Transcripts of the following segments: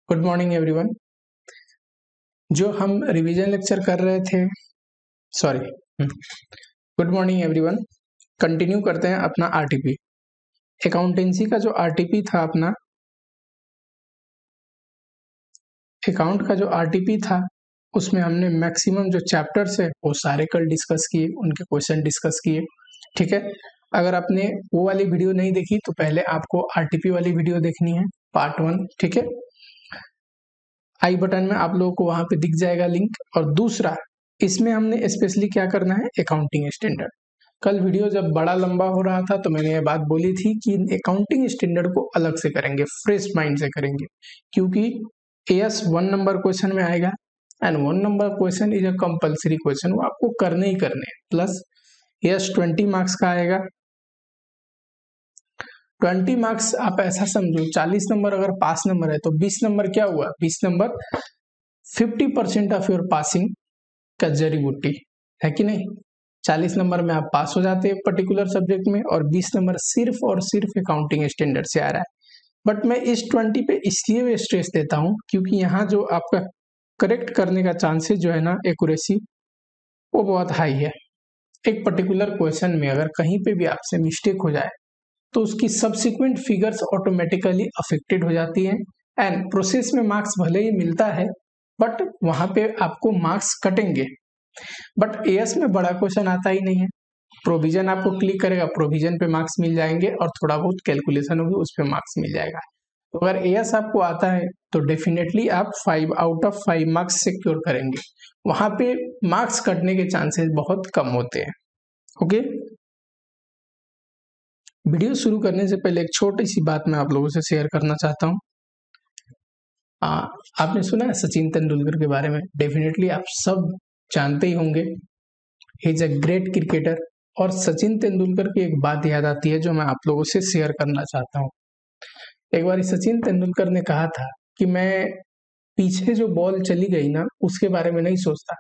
Good morning everyone. जो हम revision lecture कर रहे थे, गुड मॉर्निंग एवरीवन। कंटिन्यू करते हैं अपना आरटीपी। अकाउंटेंसी का जो आरटीपी था अपना, अकाउंट का जो आरटीपी था उसमें हमने मैक्सिमम जो चैप्टर्स है वो सारे कल डिस्कस किए, उनके क्वेश्चन डिस्कस किए। ठीक है, अगर आपने वो वाली वीडियो नहीं देखी तो पहले आपको आरटीपी वाली वीडियो देखनी है, पार्ट 1। ठीक है, आई बटन में आप लोगों को वहां पे दिख जाएगा लिंक। और दूसरा, इसमें हमने स्पेशली क्या करना है, अकाउंटिंग स्टैंडर्ड। कल वीडियो जब बड़ा लंबा हो रहा था तो मैंने ये बात बोली थी कि अकाउंटिंग स्टैंडर्ड को अलग से करेंगे, फ्रेश माइंड से करेंगे, क्योंकि एएस 1 नंबर क्वेश्चन में आएगा and 1 number question is a compulsory question, वो आपको करने ही करने हैं। प्लस एएस 20 मार्क्स का आएगा। 20 मार्क्स आप ऐसा समझो, 40 नंबर अगर पास नंबर है तो 20 नंबर क्या हुआ, 20 नंबर 50% ऑफ योर पासिंग का जड़ी बूटी है कि नहीं। 40 नंबर में आप पास हो जाते हैं पर्टिकुलर सब्जेक्ट में, और 20 नंबर सिर्फ और सिर्फ अकाउंटिंग स्टैंडर्ड से आ रहा है। बट मैं इस 20 पे इसलिए भी स्ट्रेस देता हूँ क्योंकि यहाँ जो आपका करेक्ट करने का चांसेस जो है ना, एक्यूरेसी, वो बहुत हाई है। एक पर्टिकुलर क्वेश्चन में अगर कहीं पे भी आपसे मिस्टेक हो जाए तो उसकी सब्सिक्वेंट फिगर्स ऑटोमेटिकली अफेक्टेड हो जाती हैं एंड प्रोसेस में मार्क्स भले ही मिलता है बट वहां पे आपको मार्क्स कटेंगे। बट एएस में बड़ा क्वेश्चन आता ही नहीं है, प्रोविजन आपको क्लिक करेगा, प्रोविजन पे मार्क्स मिल जाएंगे और थोड़ा बहुत कैलकुलेशन होगी उस पे मार्क्स मिल जाएगा। तो अगर एएस आपको आता है तो डेफिनेटली आप 5 आउट ऑफ 5 मार्क्स सिक्योर करेंगे, वहां पे मार्क्स कटने के चांसेस बहुत कम होते हैं। ओके, वीडियो शुरू करने से पहले एक छोटी सी बात मैं आप लोगों से शेयर करना चाहता हूँ। आपने सुना है सचिन तेंदुलकर के बारे में, डेफिनेटली आप सब जानते ही होंगे, he is a great cricketer. और सचिन तेंदुलकर की एक बात याद आती है जो मैं आप लोगों से शेयर करना चाहता हूँ। एक बार सचिन तेंदुलकर ने कहा था कि मैं पीछे जो बॉल चली गई ना उसके बारे में नहीं सोचता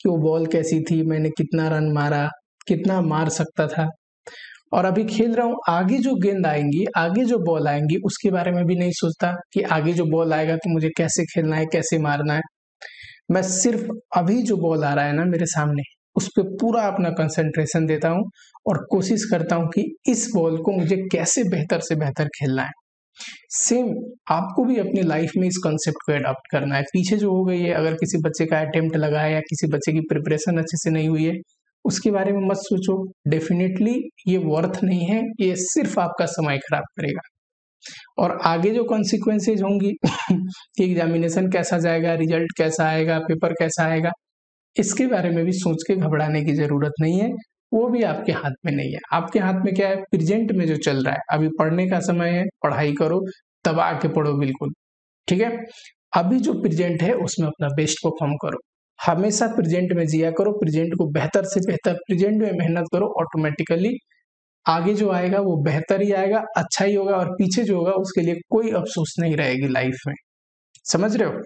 कि वो बॉल कैसी थी, मैंने कितना रन मारा, कितना मार सकता था, और अभी खेल रहा हूँ, आगे जो गेंद आएंगी, आगे जो बॉल आएंगी उसके बारे में भी नहीं सोचता कि आगे जो बॉल आएगा तो मुझे कैसे खेलना है, कैसे मारना है। मैं सिर्फ अभी जो बॉल आ रहा है ना मेरे सामने, उस पर पूरा अपना कंसंट्रेशन देता हूँ और कोशिश करता हूँ कि इस बॉल को मुझे कैसे बेहतर से बेहतर खेलना है। सेम आपको भी अपनी लाइफ में इस कॉन्सेप्ट को अडॉप्ट करना है। पीछे जो हो गई है, अगर किसी बच्चे का अटेम्प्ट लगा है या किसी बच्चे की प्रिपरेशन अच्छे से नहीं हुई है, उसके बारे में मत सोचो, डेफिनेटली ये वर्थ नहीं है, ये सिर्फ आपका समय खराब करेगा। और आगे जो कॉन्सिक्वेंसेज होंगी कि एग्जामिनेशन कैसा जाएगा, रिजल्ट कैसा आएगा, पेपर कैसा आएगा, इसके बारे में भी सोच के घबराने की जरूरत नहीं है, वो भी आपके हाथ में नहीं है। आपके हाथ में क्या है, प्रेजेंट में जो चल रहा है, अभी पढ़ने का समय है, पढ़ाई करो, दबा के पढ़ो बिल्कुल। ठीक है, अभी जो प्रेजेंट है उसमें अपना बेस्ट परफॉर्म करो, हमेशा प्रेजेंट में जिया करो, प्रेजेंट को बेहतर से बेहतर, प्रेजेंट में मेहनत करो, ऑटोमेटिकली आगे जो आएगा वो बेहतर ही आएगा, अच्छा ही होगा, और पीछे जो होगा उसके लिए कोई अफसोस नहीं रहेगी लाइफ में। समझ रहे हो?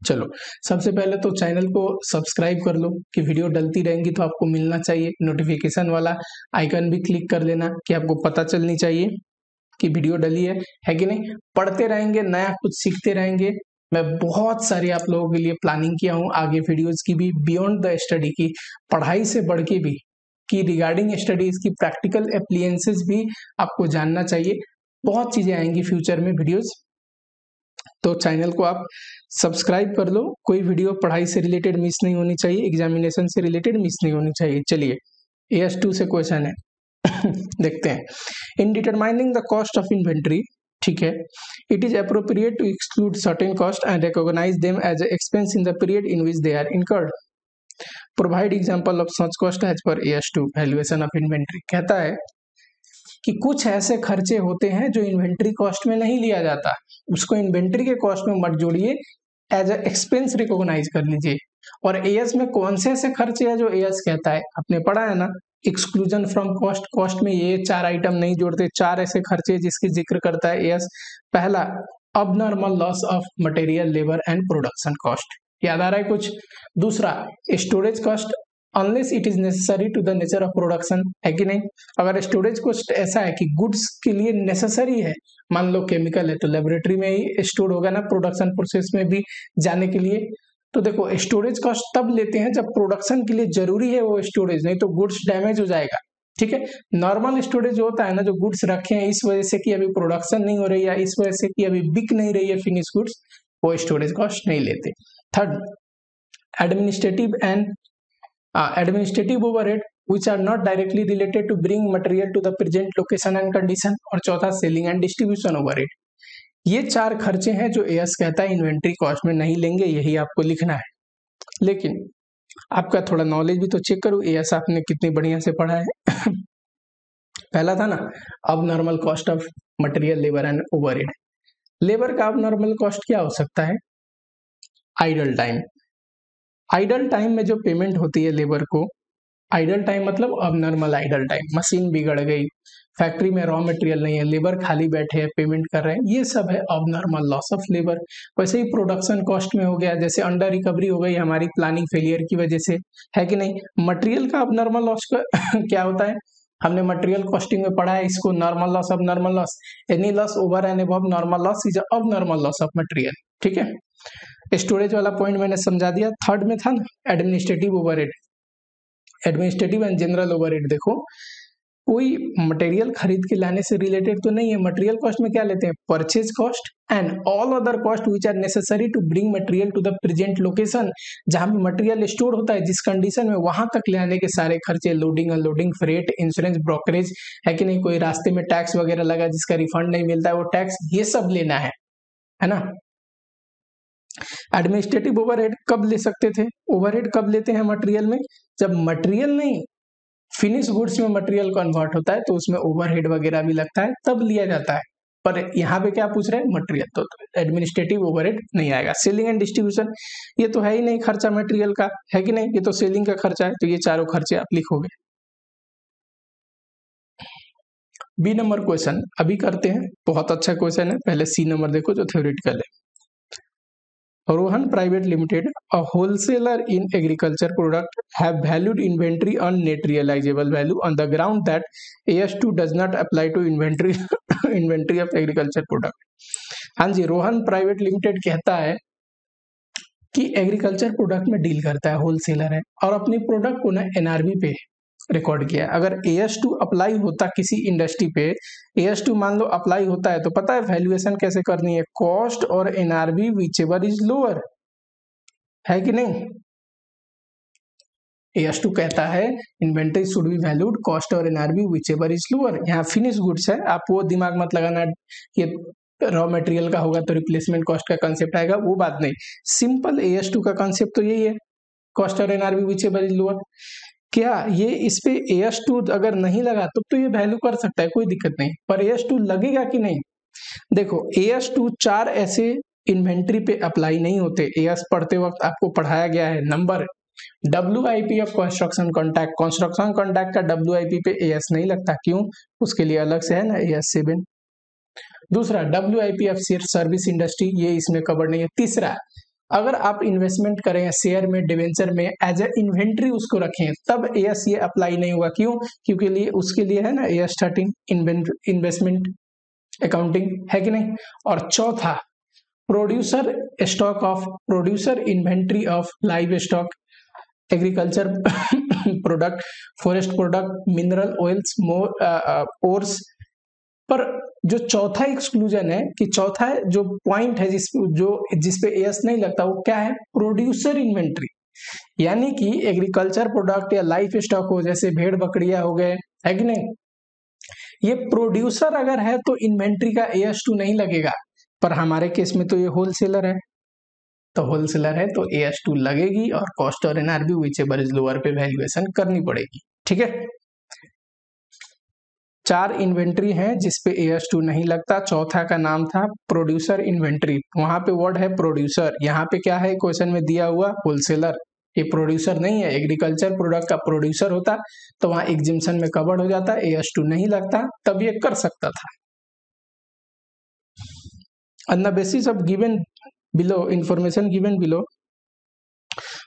चलो, सबसे पहले तो चैनल को सब्सक्राइब कर लो कि वीडियो डलती रहेंगी तो आपको मिलना चाहिए, नोटिफिकेशन वाला आइकन भी क्लिक कर लेना कि आपको पता चलनी चाहिए कि वीडियो डली है कि नहीं। पढ़ते रहेंगे, नया कुछ सीखते रहेंगे। मैं बहुत सारी आप लोगों के लिए प्लानिंग किया हूँ आगे वीडियोस की भी, बियॉन्ड द स्टडी की, पढ़ाई से बढ़ के भी, कि रिगार्डिंग स्टडीज की प्रैक्टिकल एप्लीकेंसेस भी आपको जानना चाहिए। बहुत चीजें आएंगी फ्यूचर में वीडियोस, तो चैनल को आप सब्सक्राइब कर लो। कोई वीडियो पढ़ाई से रिलेटेड मिस नहीं होनी चाहिए, एग्जामिनेशन से रिलेटेड मिस नहीं होनी चाहिए। चलिए, AS2 से क्वेश्चन है देखते हैं। In determining the cost of inventory, ठीक है, it is appropriate to exclude certain cost and recognise them as expense in the period in which they are incurred. Provide example of such cost as per AS2 valuation of inventory. कहता है कि कुछ ऐसे खर्चे होते हैं जो inventory cost में नहीं लिया जाता, उसको इन्वेंट्री के कॉस्ट में मत जोड़िए, एज ए एक्सपेंस रिकॉग्नाइज कर लीजिए। और एएस में कौन से ऐसे खर्चे हैं जो एएस कहता है, आपने पढ़ा है ना, एक्सक्लूजन फ्रॉम कॉस्ट, कॉस्ट में ये 4 आइटम नहीं जोड़ते, 4 ऐसे खर्चे जिसकी जिक्र करता है एएस। पहला, abnormal loss of material, labour and production cost, याद आ रहा है कुछ? दूसरा, storage cost, unless it is necessary to the nature of production, है कि नहीं। अगर स्टोरेज कॉस्ट ऐसा है कि गुड्स के लिए नेसेसरी है, मान लो केमिकल है तो लेबोरेटरी में ही स्टोर होगा ना प्रोडक्शन प्रोसेस में भी जाने के लिए। तो देखो स्टोरेज कॉस्ट तब लेते हैं जब प्रोडक्शन के लिए जरूरी है वो स्टोरेज, नहीं तो गुड्स डैमेज हो जाएगा, ठीक है। नॉर्मल स्टोरेज होता है ना, जो गुड्स रखे हैं इस वजह से कि अभी प्रोडक्शन नहीं हो रही है, इस वजह से कि अभी बिक नहीं रही है फिनिश गुड्स, वो स्टोरेज कॉस्ट नहीं लेते। Third, administrative and administrative overhead which are not directly related to bring material to the present location and condition। और चौथा, सेलिंग एंड डिस्ट्रीब्यूशन ओवरहेड। ये चार खर्चे हैं जो एएस कहता है इन्वेंट्री कॉस्ट में नहीं लेंगे, यही आपको लिखना है। लेकिन आपका थोड़ा नॉलेज भी तो चेक करो, एएस आपने कितनी बढ़िया से पढ़ा है। पहला था ना अब normal cost of material, labour and overhead. Labour का अब नॉर्मल कॉस्ट क्या हो सकता है? Idle time. आइडल टाइम में जो पेमेंट होती है लेबर को, आइडल टाइम मतलब अब नॉर्मल आइडल टाइम, मशीन बिगड़ गई, फैक्ट्री में रॉ मटेरियल नहीं है, लेबर खाली बैठे हैं, पेमेंट कर रहे हैं, ये सब है अब नॉर्मल लॉस ऑफ लेबर। वैसे ही प्रोडक्शन कॉस्ट में हो गया, जैसे अंडर रिकवरी हो गई हमारी प्लानिंग फेलियर की वजह से, है कि नहीं। मटेरियल का अब नॉर्मल लॉस क्या होता है, हमने मटेरियल कॉस्टिंग में पढ़ा है इसको, नॉर्मल लॉस अब normal loss, any loss over and above normal loss is अब नॉर्मल लॉस ऑफ मटेरियल, ठीक है। स्टोरेज वाला पॉइंट मैंने समझा दिया। थर्ड में था ना administrative overhead, administrative and general overhead. देखो कोई मटेरियल खरीद के लाने से रिलेटेड तो नहीं है, मटेरियल कॉस्ट में क्या लेते हैं, purchase cost and all other cost which are necessary to bring material to the present location, जहां भी मटेरियल स्टोर होता है जिस कंडीशन में, वहां तक ले आने के सारे खर्चे, loading unloading, freight, insurance, brokerage, है कि नहीं। कोई रास्ते में टैक्स वगैरह लगा जिसका रिफंड नहीं मिलता है वो टैक्स, ये सब लेना है ना। एडमिनिस्ट्रेटिव ओवरहेड कब ले सकते थे, ओवरहेड कब लेते हैं मटेरियल में, जब मटेरियल नहीं फिनिश गुड्स में मटेरियल कन्वर्ट होता है तो उसमें ओवरहेड वगैरह भी लगता है, तब लिया जाता है। पर यहाँ पे क्या पूछ रहे हैं, मटेरियल, तो एडमिनिस्ट्रेटिव ओवरहेड नहीं आएगा। सेलिंग एंड डिस्ट्रीब्यूशन, ये तो है ही नहीं खर्चा मटेरियल का, है कि नहीं, ये तो सेलिंग का खर्चा है, तो ये चारों खर्चे आप लिखोगे। बी नंबर क्वेश्चन अभी करते हैं, बहुत अच्छा क्वेश्चन है। पहले सी नंबर देखो जो थ्योरेटिकल है। Rohan Private Limited, a wholesaler in agriculture product, have valued inventory on net realizable value on the ground that AS2 does not apply to inventory inventory of agriculture product। हाँ जी, Rohan private limited कहता है कि agriculture product में deal करता है, wholesaler है, और अपनी प्रोडक्ट को ना एनआरबी पे रिकॉर्ड किया। अगर AS2 अप्लाई होता किसी इंडस्ट्री पे, AS2 मान लो अप्लाई होता है, तो पता है वैल्यूएशन कैसे करनी है, कॉस्ट और एनआरबी विचएवर इज लोअर, है कि नहीं। AS2 कहता है inventory should be valued cost और एनआरबी विचएवर इज लोअर। यहाँ फिनिश गुड्स है, आप वो दिमाग मत लगाना ये रॉ मटेरियल का होगा तो रिप्लेसमेंट कॉस्ट का कंसेप्ट आएगा, वो बात नहीं। सिंपल AS2 का कंसेप्ट तो यही है, कॉस्ट और एनआरबी विचएवर इज लोअर। क्या ये इस पे AS2 अगर नहीं लगा तो ये वैल्यू कर सकता है, कोई दिक्कत नहीं, पर AS2 लगेगा कि नहीं। देखो AS2 चार ऐसे इन्वेंट्री पे अप्लाई नहीं होते, AS पढ़ते वक्त आपको पढ़ाया गया है। Number, WIP of construction contract, construction contract का WIP पे AS नहीं लगता, क्यों, उसके लिए अलग से है ना AS7। दूसरा WIP ऑफ सर्विस इंडस्ट्री, ये इसमें कवर नहीं है। तीसरा, अगर आप इन्वेस्टमेंट करें शेयर में, डिवेंचर में, एज ए इन्वेंट्री उसको रखें, तब AS ये अप्लाई नहीं होगा, क्यों, क्योंकि लिए उसके लिए है ना AS13 इन्वेस्टमेंट अकाउंटिंग, है कि नहीं। और चौथा, producer stock of, producer inventory of live stock, agriculture product, forest product, mineral oils, ores. पर जो चौथा एक्सक्लूजन है, कि चौथा जो पॉइंट है जिसपे AS नहीं लगता, वो क्या है, प्रोड्यूसर इन्वेंट्री। यानी कि एग्रीकल्चर प्रोडक्ट या लाइफ स्टॉक हो, जैसे भेड़ बकरियां हो गए, है कि नहीं, ये प्रोड्यूसर अगर है तो इन्वेंट्री का AS2 नहीं लगेगा। पर हमारे केस में तो ये होलसेलर है, तो होलसेलर है तो AS2 लगेगी, और कॉस्ट और एनआरबी विचएवर इज लोअर पे वैल्यूएशन करनी पड़ेगी, ठीक है। चार इन्वेंट्री हैं जिसपे AS2 नहीं लगता। चौथा का नाम था प्रोड्यूसर इन्वेंट्री, वहां पे वर्ड है प्रोड्यूसर, यहाँ पे क्या है क्वेश्चन में दिया हुआ, होलसेलर। ये प्रोड्यूसर नहीं है, एग्रीकल्चर प्रोडक्ट का प्रोड्यूसर होता तो वहां एग्जिम्पशन में कवर्ड हो जाता, AS2 नहीं लगता, तब ये कर सकता था। On the basis of given below, information given below,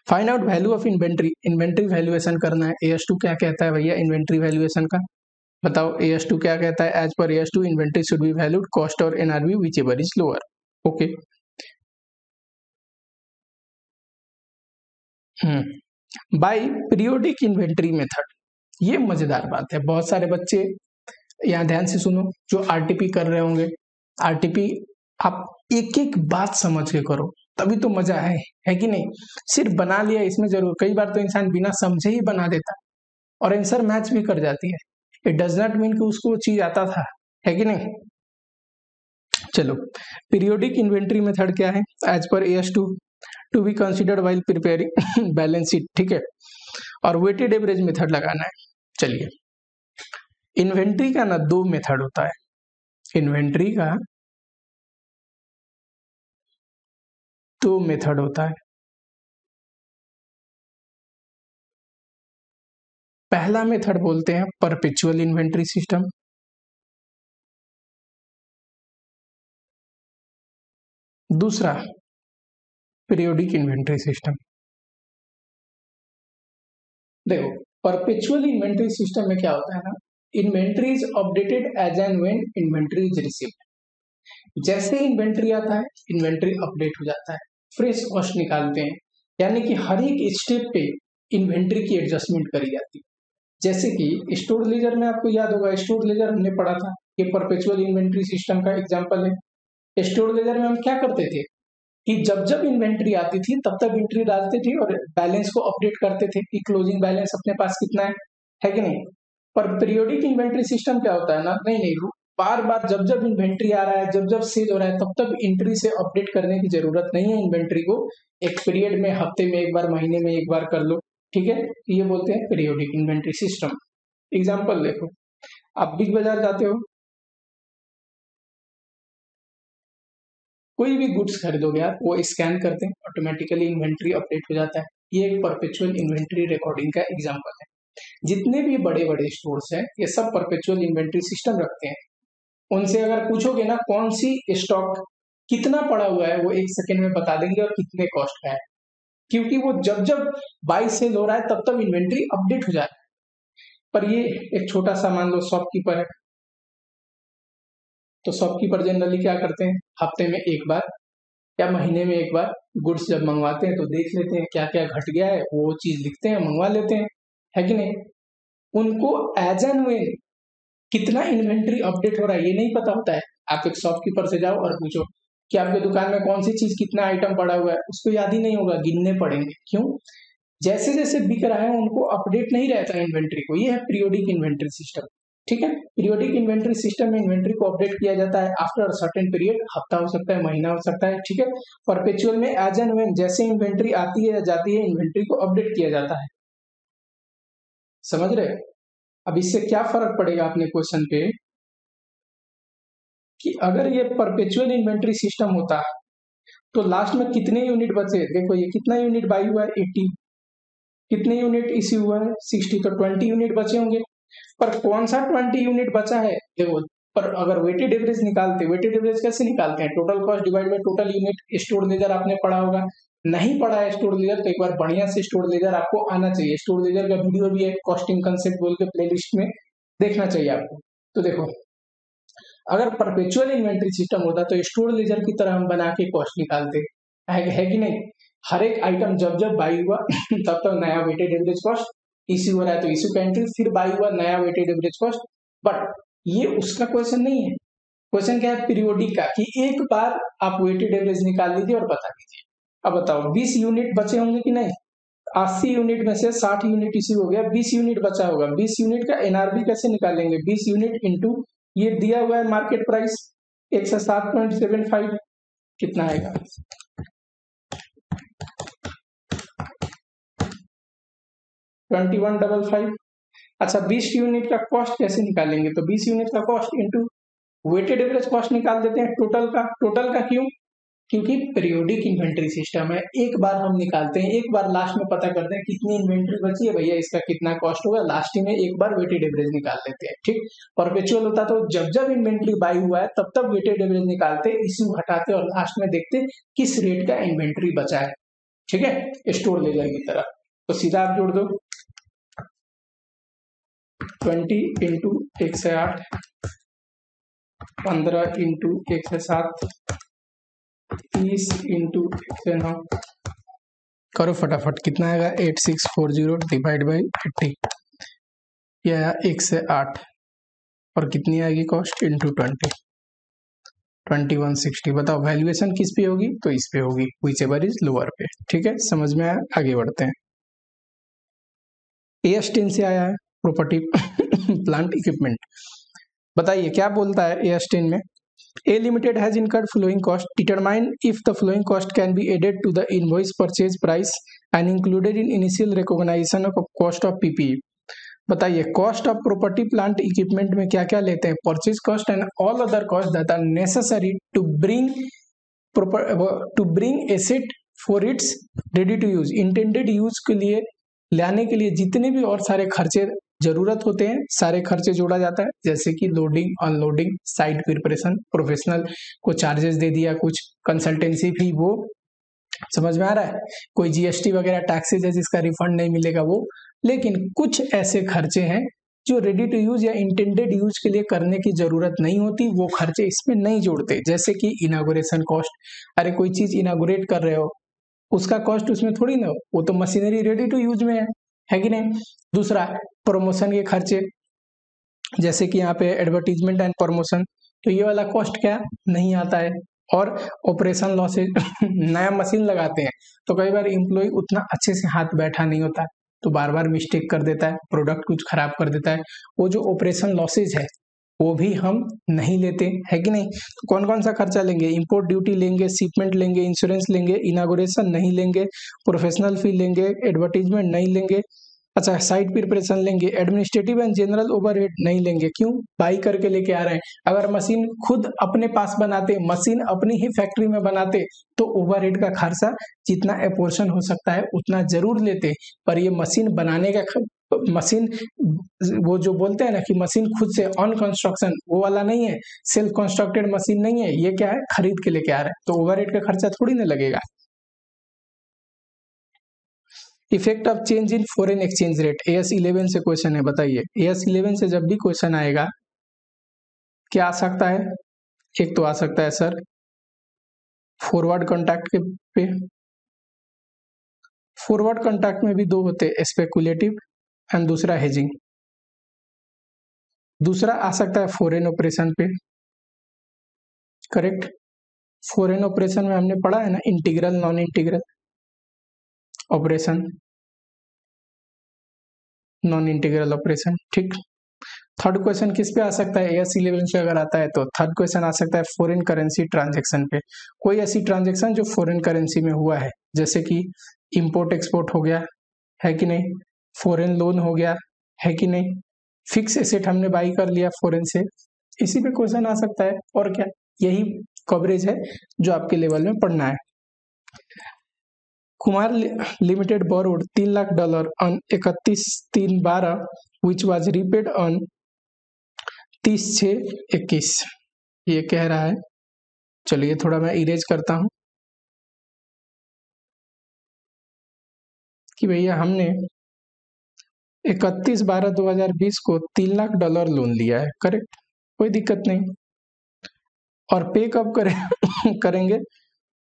find out value of inventory, inventory valuation करना है। AS2 क्या कहता है भैया इन्वेंट्री वैल्यूएशन का, बताओ AS2 क्या कहता है। As per AS2 inventory should be valued cost और NRV whichever is lower. Okay, by periodic inventory method, ये मजेदार बात है। बहुत सारे बच्चे यहाँ ध्यान से सुनो जो RTP कर रहे होंगे, RTP आप एक एक बात समझ के करो तभी तो मजा है कि नहीं। सिर्फ बना लिया इसमें जरूर, कई बार तो इंसान बिना समझे ही बना देता और आंसर मैच भी कर जाती है। इट डज नॉट मीन कि उसको वो चीज आता था, है कि नहीं। चलो, पीरियोडिक इन्वेंट्री मेथड क्या है, as per AS2 to be considered while preparing balance sheet, ठीक है। और वेटेड एवरेज मेथड लगाना है। चलिए, इन्वेंट्री का ना दो मेथड होता है, इन्वेंट्री का दो मेथड होता है। पहला मेथड बोलते हैं परपेचुअल इन्वेंट्री सिस्टम, दूसरा पीरियोडिक इन्वेंट्री सिस्टम। देखो, परपेचुअल इन्वेंट्री सिस्टम में क्या होता है ना, inventory is updated as and when inventory is received. जैसे इन्वेंट्री आता है इन्वेंट्री अपडेट हो जाता है, फ्रेश कॉस्ट निकालते हैं, यानी कि हर एक स्टेप पे इन्वेंट्री की एडजस्टमेंट करी जाती है। जैसे कि स्टोर लेजर में आपको याद होगा, स्टोर लेजर हमने पढ़ा था, ये परपेचुअल इन्वेंट्री सिस्टम का एग्जांपल है। स्टोर लेजर में हम क्या करते थे कि जब जब इन्वेंट्री आती थी तब तब एंट्री डालते थे और बैलेंस को अपडेट करते थे कि क्लोजिंग बैलेंस अपने पास कितना है कि नहीं। पर पीरियोडिक इन्वेंट्री सिस्टम क्या होता है ना, नहीं, बार बार जब जब इन्वेंट्री आ रहा है, जब जब सेल हो रहा है, तब तब एंट्री से अपडेट करने की जरूरत नहीं है। इन्वेंट्री को एक पीरियड में, हफ्ते में एक बार, महीने में एक बार कर लो, ठीक है। ये बोलते हैं पीरियोडिक इन्वेंट्री सिस्टम। एग्जाम्पल देखो, आप बिग बाजार जाते हो, कोई भी गुड्स खरीदोगे आप, वो स्कैन करते हैं, ऑटोमेटिकली इन्वेंट्री अपडेट हो जाता है। ये एक परपेचुअल इन्वेंट्री रिकॉर्डिंग का एग्जांपल है। जितने भी बड़े बड़े स्टोर्स हैं ये सब परपेचुअल इन्वेंट्री सिस्टम रखते हैं। उनसे अगर पूछोगे ना कौन सी स्टॉक कितना पड़ा हुआ है, वो एक सेकेंड में बता देंगे और कितने कॉस्ट का है, क्योंकि वो जब जब बाई सेल हो रहा है तब तब इन्वेंट्री अपडेट हो जाता है। पर ये एक छोटा सा मान लो शॉपकीपर है, तो शॉपकीपर जनरली क्या करते हैं, हफ्ते में एक बार या महीने में एक बार गुड्स जब मंगवाते हैं तो देख लेते हैं क्या क्या घट गया है, वो चीज लिखते हैं, मंगवा लेते हैं, है कि नहीं। उनको एज एंड व्हेन कितना इन्वेंट्री अपडेट हो रहा है ये नहीं पता होता है। आप एक शॉपकीपर से जाओ और पूछो कि आपके दुकान में कौन सी चीज कितना आइटम पड़ा हुआ है, उसको याद ही नहीं होगा, गिनने पड़ेंगे। क्यों? जैसे जैसे बिक रहा है उनको अपडेट नहीं रहता इन्वेंट्री को। ये है पीरियोडिक इन्वेंट्री सिस्टम, ठीक है। पीरियोडिक इन्वेंट्री सिस्टम में इन्वेंट्री को अपडेट किया जाता है आफ्टर सर्टेन पीरियड, हफ्ता हो सकता है, महीना हो सकता है, ठीक है। परपेचुअल में एज एंड व्हेन जैसे इन्वेंट्री आती है या जाती है, इन्वेंट्री को अपडेट किया जाता है। समझ रहे? अब इससे क्या फर्क पड़ेगा अपने क्वेश्चन पे, कि अगर ये परपेचुअल इन्वेंट्री सिस्टम होता तो लास्ट में कितने यूनिट बचे। देखो ये कितना यूनिट बाई हुआ है, 80, कितने यूनिट इश्यू हुआ है, 60, तो 20 यूनिट बचे होंगे। पर कौन सा 20 यूनिट बचा है, देखो, पर अगर वेटेड एवरेज निकालते, वेटेड एवरेज कैसे निकालते हैं, total cost divide by total unit. Store laser आपने पढ़ा होगा, नहीं पढ़ा है स्टोर लेजर तो एक बार बढ़िया से स्टोर लेजर आपको आना चाहिए। स्टोर लेजर का वीडियो भी है, कॉस्टिंग कंसेप्ट बोल के प्लेलिस्ट में देखना चाहिए आपको। तो देखो, अगर परपेचुअल इन्वेंट्री सिस्टम होता तो स्टोर लेजर की तरह हम बना के कॉस्ट निकालते, है कि नहीं। हर एक आइटम जब जब बाई हुआ तब तक नया वेटेड एवरेज कॉस्ट, इश्यू हो रहा है तो इश्यू का एंट्री, फिर बाई हुआ नया वेटेड एवरेज कॉस्ट। बट ये उसका क्वेश्चन नहीं है। क्वेश्चन क्या है, पीरियोडिक का, कि एक बार आप वेटेड एवरेज निकाल लीजिए और बता दीजिए। अब बताओ 20 यूनिट बचे होंगे कि नहीं, 80 यूनिट में से 60 यूनिट इश्यू हो गया, 20 यूनिट बचा होगा। 20 यूनिट का NRV कैसे निकालेंगे, 20 यूनिट इंटू ये दिया हुआ है मार्केट प्राइस 107.75, कितना आएगा, 2155। अच्छा, 20 यूनिट का कॉस्ट कैसे निकालेंगे, तो 20 यूनिट का cost into weighted average cost निकाल देते हैं टोटल का। टोटल का क्यों, क्योंकि पीरियोडिक इन्वेंट्री सिस्टम है, एक बार हम निकालते हैं, एक बार लास्ट में पता करते हैं कितनी इन्वेंट्री बची है भैया, इसका कितना कॉस्ट होगा, लास्ट में एक बार वेटेड एवरेज निकाल लेते हैं, ठीक। परपेचुअल होता तो जब जब इन्वेंट्री बाई हुआ है तब तब वेटेड एवरेज निकालते, इश्यू हटाते और लास्ट में देखते किस रेट का इन्वेंट्री बचा है। ठीक है, स्टोर लेजर की तरह। तो सीधा आप जोड़ दो 20 इंटू 108, 15 इंटू 107, 30 इंटू 109, करो फटाफट, कितना आएगा 8640 डिवाइड बाई 80, यह 108 और कितनी आएगी कॉस्ट इंटू 20, 2160। बताओ वैल्यूएशन किस पे होगी, तो इस पे होगी, विच एवर इज लोअर पे। ठीक है, समझ में आया, आगे बढ़ते हैं। AS10 से आया है प्रॉपर्टी प्लांट इक्विपमेंट। बताइए क्या बोलता है AS10 में, A Limited has incurred following cost. Determine if the following cost can be added to the invoice purchase price and included in initial recognition of cost of PPE. बताइए cost of property plant equipment में क्या क्या लेते हैं, purchase cost and all other cost that are necessary to bring asset for its ready to use, intended use के लिए लाने के लिए जितने भी और सारे खर्चे जरूरत होते हैं, सारे खर्चे जोड़ा जाता है, जैसे कि loading, unloading, site preparation, professional को चार्जेस दे दिया, कुछ कंसल्टेंसी फी, वो समझ में आ रहा है, कोई GST वगैरह टैक्सेज है जिसका रिफंड नहीं मिलेगा वो। लेकिन कुछ ऐसे खर्चे हैं जो रेडी टू यूज या इंटेंडेड यूज के लिए करने की जरूरत नहीं होती, वो खर्चे इसमें नहीं जोड़ते, जैसे कि इनागोरेशन कॉस्ट। अरे कोई चीज इनागोरेट कर रहे हो, उसका कॉस्ट उसमें थोड़ी ना, वो तो मशीनरी रेडी टू यूज में है कि नहीं। दूसरा प्रमोशन के खर्चे, जैसे कि यहाँ पे एडवर्टीजमेंट एंड प्रमोशन, तो ये वाला कॉस्ट क्या नहीं आता है। और ऑपरेशन लॉसेज नया मशीन लगाते हैं तो कई बार एम्प्लॉय उतना अच्छे से हाथ बैठा नहीं होता, तो बार बार मिस्टेक कर देता है, प्रोडक्ट कुछ खराब कर देता है, वो जो ऑपरेशन लॉसेज है वो भी हम नहीं लेते, है कि नहीं। तो कौन कौन सा खर्चा लेंगे, इंपोर्ट ड्यूटी लेंगे, शिपमेंट लेंगे, इंश्योरेंस लेंगे, इनागोरेशन नहीं लेंगे, प्रोफेशनल फी लेंगे, एडवर्टीजमेंट नहीं लेंगे, अच्छा साइट प्रिपरेशन लेंगे, एडमिनिस्ट्रेटिव एंड जनरल ओवरहेड नहीं लेंगे। क्यों, बाई करके लेके आ रहे हैं। अगर मशीन खुद अपने पास बनाते, मशीन अपनी ही फैक्ट्री में बनाते, तो ओवरहेड का खर्चा जितना अपोर्शन हो सकता है उतना जरूर लेते, पर ये मशीन बनाने का मशीन, वो जो बोलते हैं ना कि मशीन खुद से ऑन कंस्ट्रक्शन, वो वाला नहीं है, सेल्फ कंस्ट्रक्टेड मशीन नहीं है, ये क्या है खरीद के लेके आ रहे हैं, तो ओवरहेड का खर्चा थोड़ी ना लगेगा। Effect of change in foreign exchange rate, AS11 से क्वेश्चन है। बताइए AS11 से जब भी क्वेश्चन आएगा क्या आ सकता है, एक तो आ सकता है सर फॉरवर्ड कॉन्ट्रैक्ट के पे, फॉरवर्ड कॉन्ट्रैक्ट में भी दो होते हैं, स्पेकुलेटिव एंड दूसरा हेजिंग। दूसरा आ सकता है फॉरेन ऑपरेशन पे, करेक्ट। फॉरेन ऑपरेशन में हमने पढ़ा है ना integral non integral operation, non integral operation, ठीक। थर्ड क्वेश्चन किस पे आ सकता है, AS11 से अगर आता है तो थर्ड क्वेश्चन आ सकता है फॉरेन करेंसी ट्रांजैक्शन पे, कोई ऐसी ट्रांजैक्शन जो फॉरेन करेंसी में हुआ है, जैसे कि इंपोर्ट एक्सपोर्ट हो गया, है कि नहीं, फॉरेन लोन हो गया, है कि नहीं, फिक्स एसेट हमने बाई कर लिया फॉरेन से, इसी पे क्वेश्चन आ सकता है। और क्या, यही कवरेज है जो आपके लेवल में पढ़ना है। Kumar limited borrowed $3 lakh on 31/3/12 which was repaid on 30/6/21, ये कह रहा है। चलिए थोड़ा मैं इरेज करता हूं कि भैया हमने 31/12/2020 को $3 लाख लोन लिया है, करेक्ट, कोई दिक्कत नहीं। और पे कब करेंगे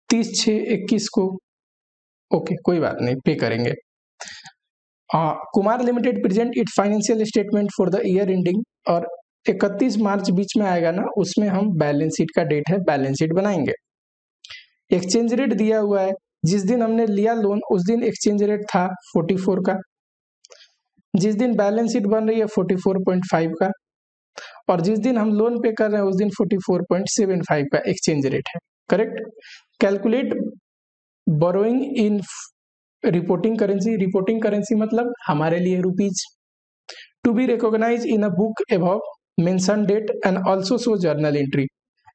30/6/21 को, ओके कोई बात नहीं, पे करेंगे। Kumar limited present it financial statement for the year ending, और 31 मार्च बीच में आएगा ना, उसमें हम बैलेंस शीट का डेट है, बैलेंस शीट बनाएंगे। एक्सचेंज रेट दिया हुआ है, जिस दिन हमने लिया लोन उस दिन एक्सचेंज रेट था 44 का, जिस दिन बैलेंस शीट बन रही है 44.5 का, और जिस दिन हम लोन पे कर रहे हैं उस दिन 44.75 का एक्सचेंज रेट है, correct. Calculate borrowing in reporting currency, reporting currency मतलब हमारे लिए rupees, to be recognise in a book above mention date and also show journal entry.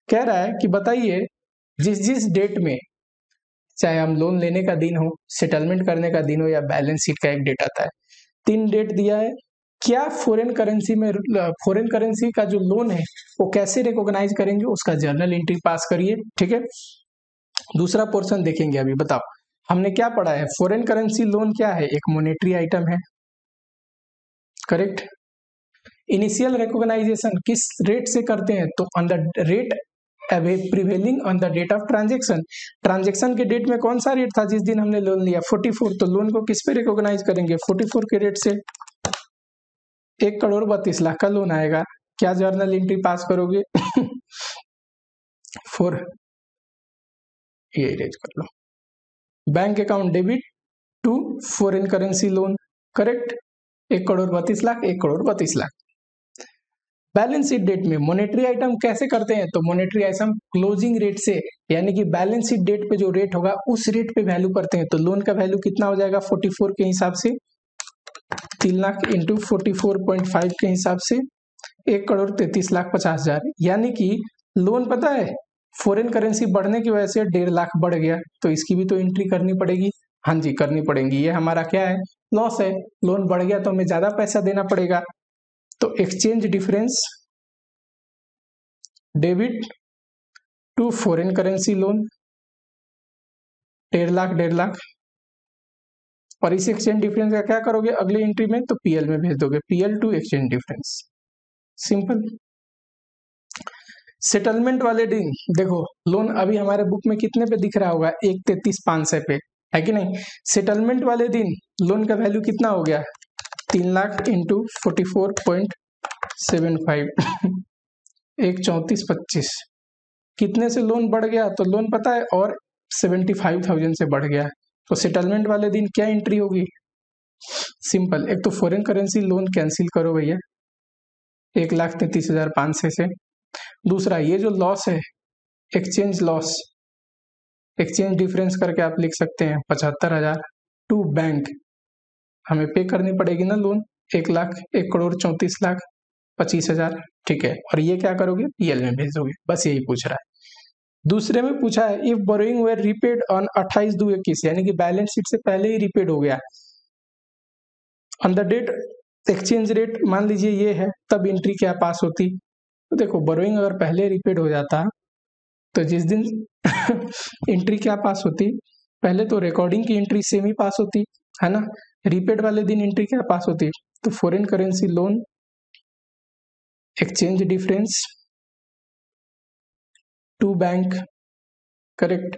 कह रहा है कि बताइए जिस जिस डेट में, चाहे हम लोन लेने का दिन हो, सेटलमेंट करने का दिन हो, या बैलेंस शीट का एक डेट आता है, 3 डेट दिया है, क्या फॉरेन करेंसी में, फॉरेन करेंसी का जो लोन है वो कैसे रिकॉग्नाइज करेंगे, उसका जर्नल एंट्री पास करिए, ठीक है। दूसरा पोर्शन देखेंगे अभी, बताओ हमने क्या पढ़ा है, फॉरेन करेंसी लोन क्या है, एक मॉनेटरी आइटम है, करेक्ट। इनिशियल रिकॉग्नाइजेशन किस रेट से करते हैं, तो on the rate prevailing on the date of transaction, transaction के डेट में कौन सा रेट था जिस दिन हमने लोन लिया, 44, तो लोन को किस पे रिकॉग्नाइज करेंगे, 44 के रेट से। 1,32,00,000 का लोन आएगा, क्या जर्नल एंट्री पास करोगे फोर, ये इरेज कर लो, bank account debit to foreign currency loan, correct. 1,32,00,000, 1,32,00,000। Balance sheet date में मॉनेटरी आइटम कैसे करते हैं, तो मॉनेटरी आइटम क्लोजिंग रेट से, यानी कि बैलेंस शीट डेट पे जो रेट होगा उस रेट पे वैल्यू करते हैं। तो लोन का वैल्यू कितना हो जाएगा 44 के हिसाब से, 3 लाख इंटू 44.5 के हिसाब से 1,33,50,000, यानी कि लोन पता है फॉरेन करेंसी बढ़ने की वजह से 1.5 लाख बढ़ गया, तो इसकी भी तो एंट्री करनी पड़ेगी। हाँ जी करनी पड़ेगी, ये हमारा क्या है, लॉस है, लोन बढ़ गया तो हमें ज्यादा पैसा देना पड़ेगा। तो exchange difference debit to foreign currency loan 1.5 lakh, 1.5 lakh, और इस एक्सचेंज डिफरेंस का क्या करोगे अगले एंट्री में, तो पीएल में भेज दोगे, PL to exchange difference, simple. Settlement वाले दिन देखो, लोन अभी हमारे बुक में कितने पे दिख रहा होगा, 1,33,500 पे, है कि नहीं। सेटलमेंट वाले दिन लोन का वैल्यू कितना हो गया, 3 लाख इंटू 44.75 1,34,25, कितने से लोन बढ़ गया, तो लोन पता है और 75,000 से बढ़ गया। तो सेटलमेंट वाले दिन क्या एंट्री होगी, सिंपल, एक तो फॉरेन करेंसी लोन कैंसिल करो भैया 1,33,500 से, दूसरा ये जो लॉस है एक्सचेंज लॉस, एक्सचेंज डिफरेंस करके आप लिख सकते हैं 75,000 टू बैंक, हमें पे करनी पड़ेगी ना लोन, 1 लाख, 1,34,25,000, ठीक है। और ये क्या करोगे, पीएल में भेज दोगे, बस यही पूछ रहा है। दूसरे में पूछा है if borrowing were repaid on 28/2/21, यानी कि बैलेंस शीट से पहले ही रिपेड हो गया, on the date exchange rate मान लीजिए ये है, तब एंट्री क्या पास होती, तो देखो बोरोइंग अगर पहले रिपेड हो जाता तो जिस दिन एंट्री क्या पास होती, पहले तो रिकॉर्डिंग की एंट्री सेम ही पास होती है ना, रिपेड वाले दिन एंट्री क्या पास होती, तो foreign currency loan exchange difference to bank, correct.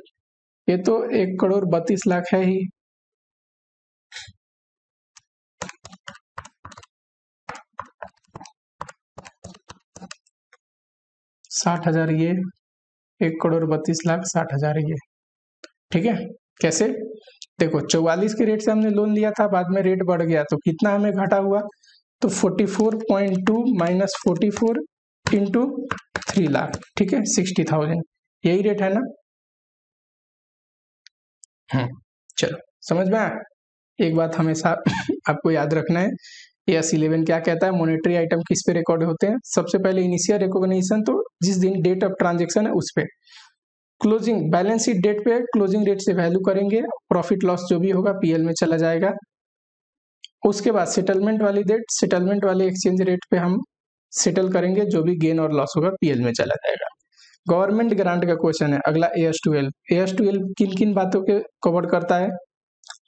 ये तो 1,32,00,000 है ही, $60,000 ये, 1,32,00,000 $60,000 ये, ठीक है। कैसे, देखो 44 के रेट से हमने लोन लिया था, बाद में रेट बढ़ गया तो कितना हमें घाटा हुआ, तो 44.2 माइनस 44 इंटू 3 लाख, ठीक है, 60,000, यही रेट है ना। चलो समझ में आया। एक बात हमेशा आपको याद रखना है, एस 11 क्या कहता है, मॉनेटरी आइटम किस पे रिकॉर्ड होते हैं, सबसे पहले इनिशियल रिकॉग्निशन, तो जिस दिन डेट ऑफ ट्रांजेक्शन है उस पे, क्लोजिंग बैलेंस शीट डेट पे क्लोजिंग रेट से वैल्यू करेंगे, प्रॉफिट लॉस जो भी होगा पीएल में चला जाएगा। उसके बाद सेटलमेंट वाली डेट, सेटलमेंट वाले एक्सचेंज रेट पे हम सेटल करेंगे, जो भी गेन और लॉस होगा पीएल में चला जाएगा। गवर्नमेंट ग्रांट का क्वेश्चन है अगला, AS12, AS12 किन किन बातों के कवर करता है,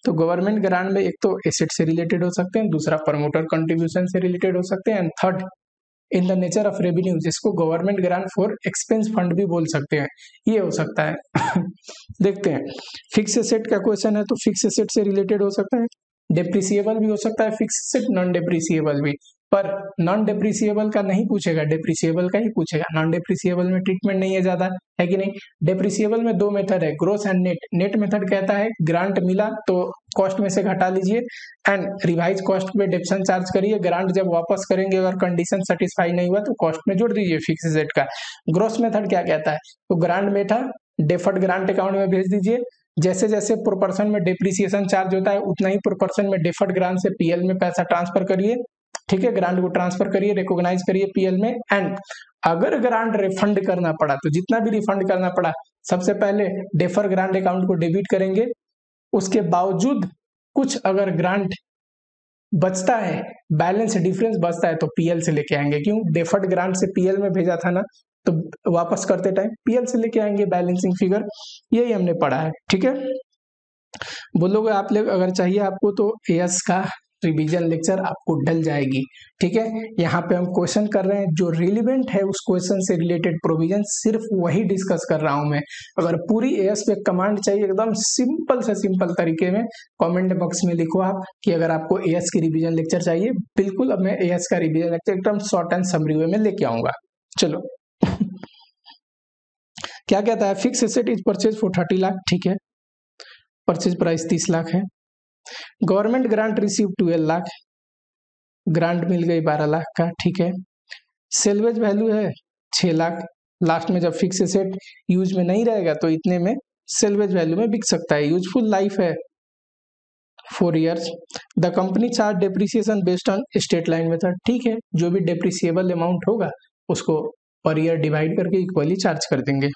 तो गवर्नमेंट ग्रांट में एक तो एसेट से रिलेटेड हो सकते हैं, दूसरा प्रमोटर कंट्रीब्यूशन से रिलेटेड हो सकते हैं, and third in the nature of revenue, जिसको government grant for expense fund भी बोल सकते हैं, ये हो सकता है। देखते हैं, फिक्स एसेट का क्वेश्चन है तो फिक्स एसेट से रिलेटेड हो सकता है, डेप्रिसिएबल भी हो सकता है फिक्स एसेट, नॉन डेप्रिसिएबल भी, पर नॉन डेप्रिसिएबल का नहीं पूछेगा, डेप्रिसिएबल का ही पूछेगा, नॉन डेप्रिसिएबल में ट्रीटमेंट नहीं है ज्यादा, है कि नहीं। डेप्रिसिएबल में दो मेथड है, gross and net. Net method कहता है ग्रांट मिला तो कॉस्ट में से घटा लीजिए एंड रिवाइज कॉस्ट पे डेप्शन चार्ज करिए, ग्रांट जब वापस करेंगे अगर कंडीशन सेटिस्फाई नहीं हुआ तो कॉस्ट में जोड़ दीजिए फिक्स एसेट का। ग्रोस मेथड क्या कहता है, तो grant method deferred grant account में भेज दीजिए, जैसे जैसे प्रोपोर्शन में डेप्रिसिएशन चार्ज होता है उतना ही प्रोपोर्शन में डेफर्ड ग्रांट से पीएल में पैसा ट्रांसफर करिए, ठीक है, ग्रांट को ट्रांसफर करिए, रिकॉग्नाइज करिए पीएल में, एंड अगर ग्रांट रिफंड करना पड़ा तो जितना भी रिफंड करना पड़ा सबसे पहले डेफर ग्रांट अकाउंट को डेबिट करेंगे, उसके बावजूद कुछ अगर ग्रांट बचता है, बैलेंस डिफरेंस बचता है तो पीएल से लेके आएंगे, क्यों, डेफर्ड ग्रांट से पीएल में भेजा था ना, तो वापस करते टाइम पीएल से लेके आएंगे बैलेंसिंग फिगर, यही हमने पढ़ा है, ठीक है। बोलोगे आप लोग अगर चाहिए आपको तो एएस का रिवीजन लेक्चर आपको डल जाएगी। ठीक है, यहाँ पे हम क्वेश्चन कर रहे हैं जो रिलेवेंट है उस क्वेश्चन से रिलेटेड प्रोविजन सिर्फ वही डिस्कस कर रहा हूं मैं। अगर पूरी एएस पे कमांड चाहिए एकदम सिंपल से सिंपल तरीके में, कमेंट बॉक्स में लिखो आप कि अगर आपको एएस की रिवीजन लेक्चर चाहिए। बिल्कुल, अब मैं एएस का रिवीजन लेक्चर एकदम शॉर्ट एंड समरी वे में लेके आऊंगा। चलो क्या कहता है, fix asset is purchase for 30 lakh. ठीक है, परचेज प्राइस 30 लाख है। Government grant receive 12 lakh, grant मिल गई 12 लाख का। ठीक है, सेल्वेज वैल्यू है 6 लाख। लास्ट में जब फिक्स एसेट यूज में नहीं रहेगा तो इतने में सेल्वेज वैल्यू में बिक सकता है। यूजफुल लाइफ है 4 years. The company charge depreciation based on state line method. ठीक है, जो भी डेप्रिसिएबल अमाउंट होगा उसको पर ईयर डिवाइड करके इक्वली चार्ज कर देंगे।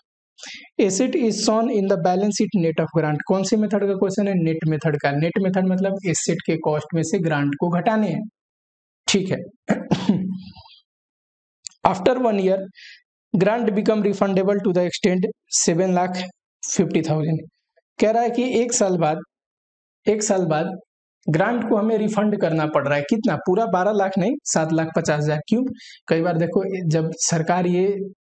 Asset is shown in the balance sheet net of grant. कौन से मेथड का क्वेश्चन है, नेट मेथड का। नेट मेथड मतलब एसेट के कॉस्ट में से ग्रांट को घटाने हैं। ठीक है after 1 year grant become refundable to the extend 7,50,000। कह रहा है कि एक साल बाद ग्रांट को हमें रिफंड करना पड़ रहा है। कितना, पूरा 12 लाख नहीं, 7,50,000। क्यों, कई बार देखो जब सरकार ये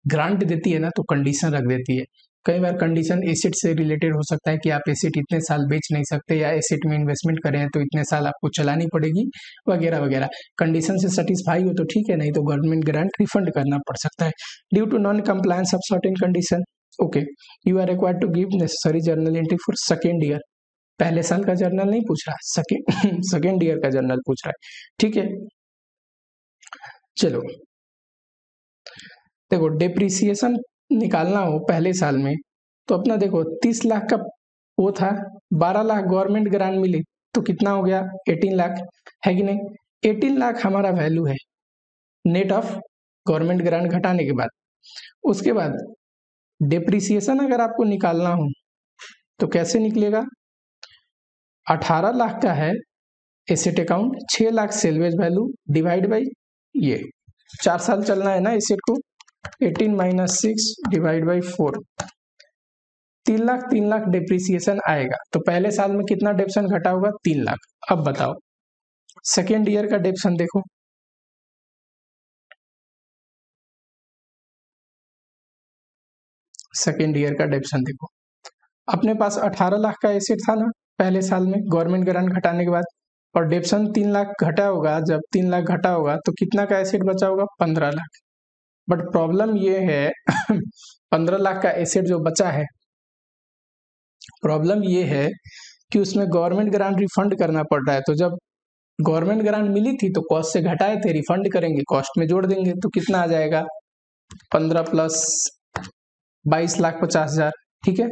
ग्रांट देती है ना तो कंडीशन रख देती है। कई बार कंडीशन एसेट से रिलेटेड हो सकता है कि आप एसेट इतने साल बेच नहीं सकते, या एसेट में इन्वेस्टमेंट करें हैं तो इतने साल आपको चलानी पड़ेगी, वगैरह वगैरह। कंडीशन से सेटिस्फाई हो तो ठीक है, नहीं तो गवर्नमेंट ग्रांट रिफंड करना पड़ सकता है। Due to non compliance of certain condition, okay, you are required to give necessary journal entry for second year. पहले साल का जर्नल नहीं पूछ रहा, सेकेंड ईयर का जर्नल पूछ रहा है। ठीक है, चलो देखो डेप्रिसिएशन निकालना हो पहले साल में तो अपना देखो 30 लाख का वो था, 12 लाख गवर्नमेंट ग्रांट मिली तो कितना हो गया, 18 लाख, है कि नहीं। 18 लाख हमारा वैल्यू है नेट ऑफ गवर्नमेंट ग्रांट घटाने के बाद। उसके बाद डेप्रिसिएशन अगर आपको निकालना हो तो कैसे निकलेगा, 18 लाख का है asset account, 6 lakh salvage value divide by ये 4 साल चलना है ना एसेट को, 18 minus 6 divide by 4, 3 lakh depreciation आएगा। तो पहले साल में कितना डेप्शन घटा होगा, 3 लाख। अब बताओ सेकेंड ईयर का डेप्शन देखो, सेकेंड ईयर का डेप्शन देखो, अपने पास 18 लाख का एसेट था ना पहले साल में गवर्नमेंट ग्रांट घटाने के बाद, और डेप्शन 3 लाख घटा होगा। जब 3 लाख घटा होगा तो कितना का एसेट बचा होगा, 15 लाख। बट प्रॉब्लम ये है 15 लाख का एसेट जो बचा है, प्रॉब्लम ये है कि उसमें गवर्नमेंट ग्रांट रिफंड करना पड़ रहा है। तो जब गवर्नमेंट ग्रांट मिली थी तो कॉस्ट से घटाए थे, रिफंड करेंगे कॉस्ट में जोड़ देंगे तो कितना आ जाएगा, 15 प्लस 22,50,000। ठीक है,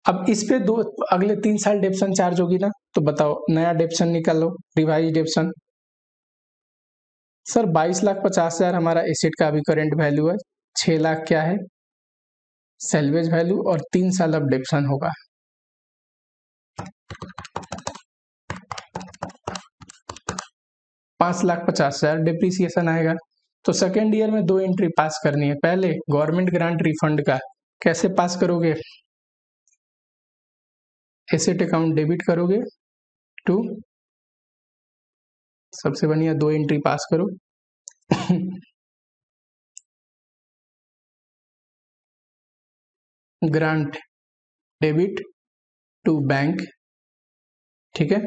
अब इस पे दो अगले 3 साल डेप्शन चार्ज होगी ना, तो बताओ नया डेप्शन निकालो, रिवाइज डेप्शन। सर 22,50,000 हमारा एसेट का अभी करेंट वैल्यू है, 6 लाख क्या है सेल्वेज वैल्यू, और 3 साल अब डेप्शन होगा। 5,50,000 डेप्रिसिएशन आएगा। तो सेकेंड ईयर में 2 एंट्री पास करनी है। पहले गवर्नमेंट ग्रांट रिफंड का कैसे पास करोगे, एसेट अकाउंट डेबिट करोगे टू, सबसे बढ़िया 2 एंट्री पास करो ग्रांट डेबिट टू बैंक। ठीक है,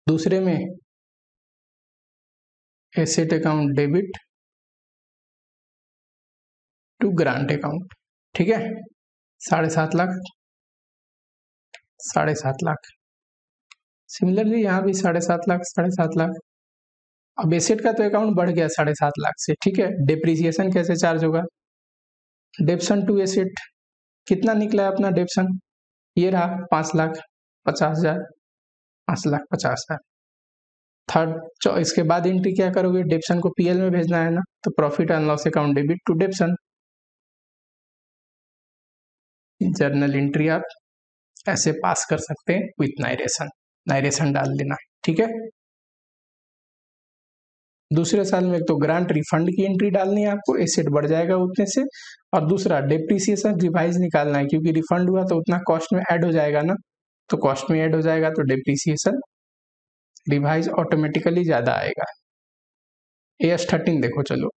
दूसरे में asset account debit to grant account. ठीक है, 7.5 लाख, 7.5 लाख। सिमिलरली यहाँ भी 7.5 लाख, 7.5 लाख। अब एसेट का तो अकाउंट बढ़ गया 7.5 लाख से। ठीक है, डेप्रिसिएशन कैसे चार्ज होगा, डेप्शन टू एसेट कितना निकला है अपना डेप्शन, ये रहा 5,50,000, 5,50,000। थर्ड इसके बाद एंट्री क्या करोगे, डेप्शन को पीएल में भेजना है ना, तो profit and loss account debit to depreciation. Journal entry आप ऐसे पास कर सकते हैं विथ नाइरेशन, नाइरेशन डाल देना। ठीक है, दूसरे साल में एक तो ग्रांट रिफंड की एंट्री डालनी है आपको, एसेट बढ़ जाएगा उतने से, और दूसरा डेप्रिसिएशन रिवाइज निकालना है क्योंकि रिफंड हुआ तो उतना कॉस्ट में ऐड हो जाएगा ना, तो कॉस्ट में ऐड हो जाएगा, तो डेप्रीसिएशन रिवाइज ऑटोमेटिकली ज्यादा आएगा। AS13 देखो चलो।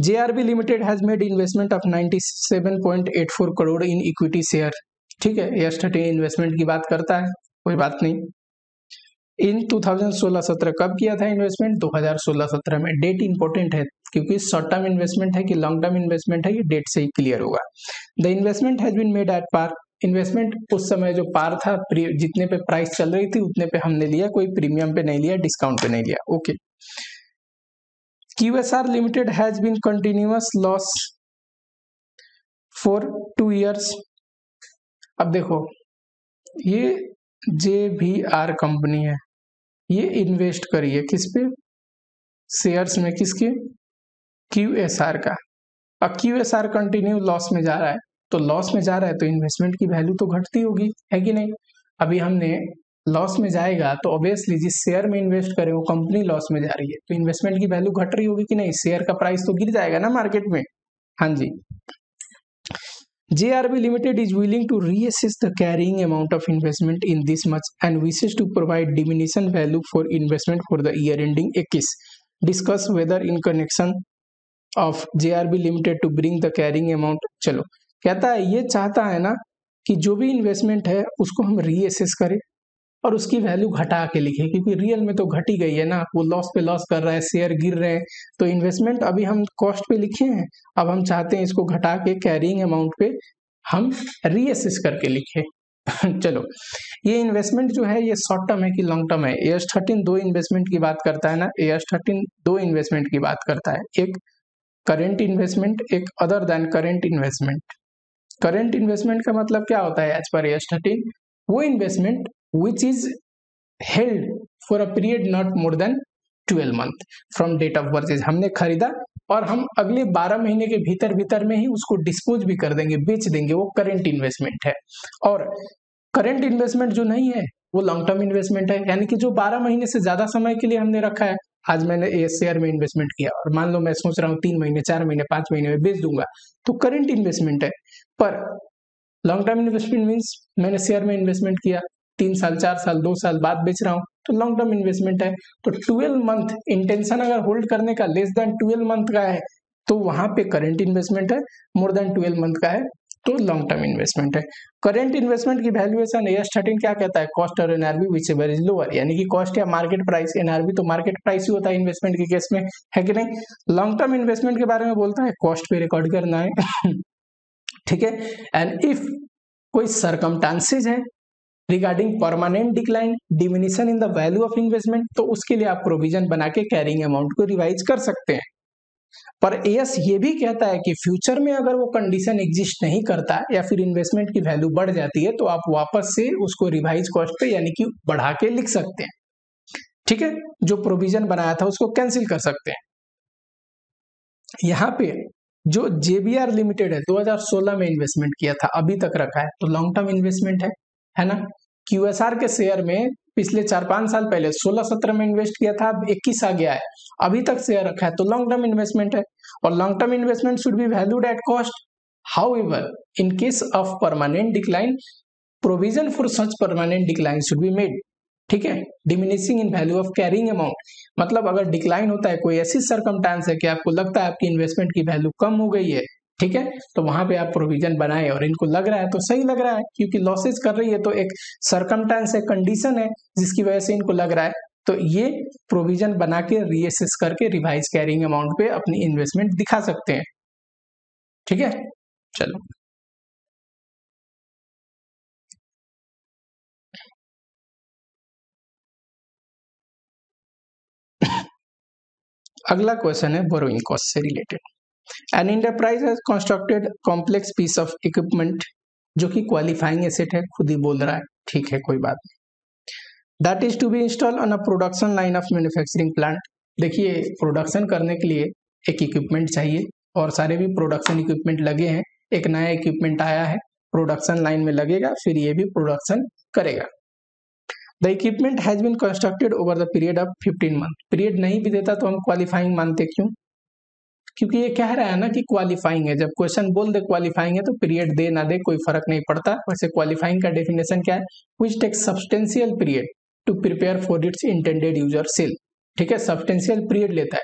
JRB limited has made investment of 97.84 crore in equity share. ठीक है, AS13 इन्वेस्टमेंट की बात करता है, कोई बात नहीं। इन 2016-17 कब किया था इन्वेस्टमेंट? 2016-17 में। डेट इंपॉर्टेंट है क्योंकि शॉर्ट टर्म इन्वेस्टमेंट है कि लॉन्ग टर्म इन्वेस्टमेंट है, ये डेट से ही क्लियर होगा। The investment has been made at par. Investment उस समय जो पार था, जितने पे प्राइस चल रही थी उतने पे हमने लिया, कोई प्रीमियम पे नहीं लिया, डिस्काउंट पे नहीं लिया। Okay. QSR limited has been continuous loss for 2 years। अब देखो, ये JVR कंपनी है, ये इन्वेस्ट करी है किस पे? शेयर्स में, किसके? QSR का। अब QSR कंटिन्यू लॉस में जा रहा है, तो लॉस में जा रहा है तो इन्वेस्टमेंट की वैल्यू तो घटती होगी, है कि नहीं? अभी हमने लॉस में जाएगा तो ऑब्वियसली जिस शेयर में इन्वेस्ट करें वो कंपनी लॉस में जा रही है, तो इन्वेस्टमेंट की वैल्यू घट रही होगी कि नहीं? शेयर का प्राइस तो गिर जाएगा ना मार्केट में। हाँ जी। JRB Limited is willing to reassess the carrying amount of investment in this much and wishes to provide diminution value for investment for the year ending 21. Discuss whether in connection of JRB Limited to bring the carrying amount। चलो, कहता है ये चाहता है ना कि जो भी इन्वेस्टमेंट है उसको हम रीअसेस करें और उसकी वैल्यू घटा के लिखे, क्योंकि रियल में तो घट ही गई है ना, वो लॉस पे लॉस कर रहा है, शेयर गिर रहे हैं, तो इन्वेस्टमेंट अभी हम कॉस्ट पे लिखे हैं, अब हम चाहते हैं इसको घटा के कैरिंग अमाउंट पे हम रीअसेस करके लिखे। चलो, ये इन्वेस्टमेंट जो है ये शॉर्ट टर्म है कि लॉन्ग टर्म है? AS13 दो इन्वेस्टमेंट की बात करता है ना, AS13 दो इन्वेस्टमेंट की बात करता है, एक करेंट इन्वेस्टमेंट, एक other than current investment. Current investment का मतलब क्या होता है एज पर AS13? वो investment which is held for a period not more than 12 month from date of purchase। हमने खरीदा और हम अगले 12 महीने के भीतर भीतर में ही उसको डिस्पोज भी कर देंगे, बेच देंगे, वो करेंट इन्वेस्टमेंट है। और करेंट इन्वेस्टमेंट जो नहीं है वो लॉन्ग टर्म इन्वेस्टमेंट है, यानी कि जो 12 महीने से ज्यादा समय के लिए हमने रखा है। आज मैंने इस शेयर में इन्वेस्टमेंट किया और मान लो मैं सोच रहा हूँ 3 महीने, 4 महीने, 5 महीने में बेच दूंगा, तो करेंट इन्वेस्टमेंट है। पर लॉन्ग टर्म इन्वेस्टमेंट मीन्स मैंने शेयर में इन्वेस्टमेंट किया, 3 साल, 4 साल, 2 साल बाद बेच रहा हूं, तो लॉन्ग टर्म इन्वेस्टमेंट है। तो 12 मंथ इंटेंशन अगर होल्ड करने का लेस देन 12 मंथ का है तो वहां पे करेंट इन्वेस्टमेंट है, मोर देन 12 मंथ का है तो लॉन्ग टर्म इन्वेस्टमेंट है। करेंट इन्वेस्टमेंट की वैल्यूएशन AS13 क्या कहता है? कॉस्ट और NRV whichever is lower, यानी कि कॉस्ट या मार्केट प्राइस, NRV तो मार्केट प्राइस ही होता है इन्वेस्टमेंट के केस में, है कि नहीं? लॉन्ग टर्म इन्वेस्टमेंट के बारे में बोलता है कॉस्ट पे रिकॉर्ड करना है। ठीक है। एंड इफ कोई सरकमस्टांसेस है regarding permanent decline, diminishing in the value of investment, तो उसके लिए आप प्रोविजन बना के कैरिंग अमाउंट को रिवाइज कर सकते हैं। पर AS ये भी कहता है कि फ्यूचर में अगर वो कंडीशन एग्जिस्ट नहीं करता या फिर इन्वेस्टमेंट की वैल्यू बढ़ जाती है तो आप वापस से उसको रिवाइज कॉस्ट पे यानी कि बढ़ा के लिख सकते हैं। ठीक है, जो प्रोविजन बनाया था उसको कैंसिल कर सकते हैं। यहाँ पे जो JBR लिमिटेड है 2016 में इन्वेस्टमेंट किया था, अभी तक रखा है, तो लॉन्ग टर्म इन्वेस्टमेंट है ना? QSR के शेयर में पिछले 4-5 साल पहले 16-17 में इन्वेस्ट किया था, अब 21 आ गया है, अभी तक शेयर रखा है, तो लॉन्ग टर्म इन्वेस्टमेंट है। और long term investment should be valued at cost. However in case of permanent decline, provision for such permanent decline should be made. ठीक है, diminishing in value of carrying amount, मतलब अगर decline होता है, कोई ऐसी सरकमस्टांस है कि आपको लगता है आपकी इन्वेस्टमेंट की वैल्यू कम हो गई है, ठीक है, तो वहां पे आप प्रोविजन बनाए और इनको लग रहा है तो सही लग रहा है क्योंकि लॉसेस कर रही है, तो एक सरकमस्टांस है, कंडीशन है जिसकी वजह से इनको लग रहा है, तो ये प्रोविजन बना के रीअसेस करके रिवाइज कैरिंग अमाउंट पे अपनी इन्वेस्टमेंट दिखा सकते हैं। ठीक है, चलो अगला क्वेश्चन है बोरोइंग कॉस्ट से related. An enterprise has constructed complex piece of equipment, जो कि क्वालिफाइंग एसेट है, खुद ही बोल रहा है, ठीक है कोई बात नहीं। That is to be install on a production line of manufacturing plant. देखिए, प्रोडक्शन करने के लिए एक इक्विपमेंट चाहिए और सारे भी प्रोडक्शन इक्विपमेंट लगे हैं, एक नया इक्विपमेंट आया है, प्रोडक्शन लाइन में लगेगा, फिर ये भी प्रोडक्शन करेगा। The equipment has been constructed over the period of 15 month. Period नहीं भी देता तो हम क्वालिफाइंग मानते, क्यों? क्योंकि ये कह रहा है ना कि क्वालिफाइंग है। जब क्वेश्चन बोल दे क्वालिफाइंग है तो पीरियड दे ना दे कोई फर्क नहीं पड़ता। वैसे क्वालिफाइंग का डेफिनेशन क्या है? Which takes substantial period to prepare for its intended use or sale. ठीक है, सब्सटेंशियल पीरियड लेता है,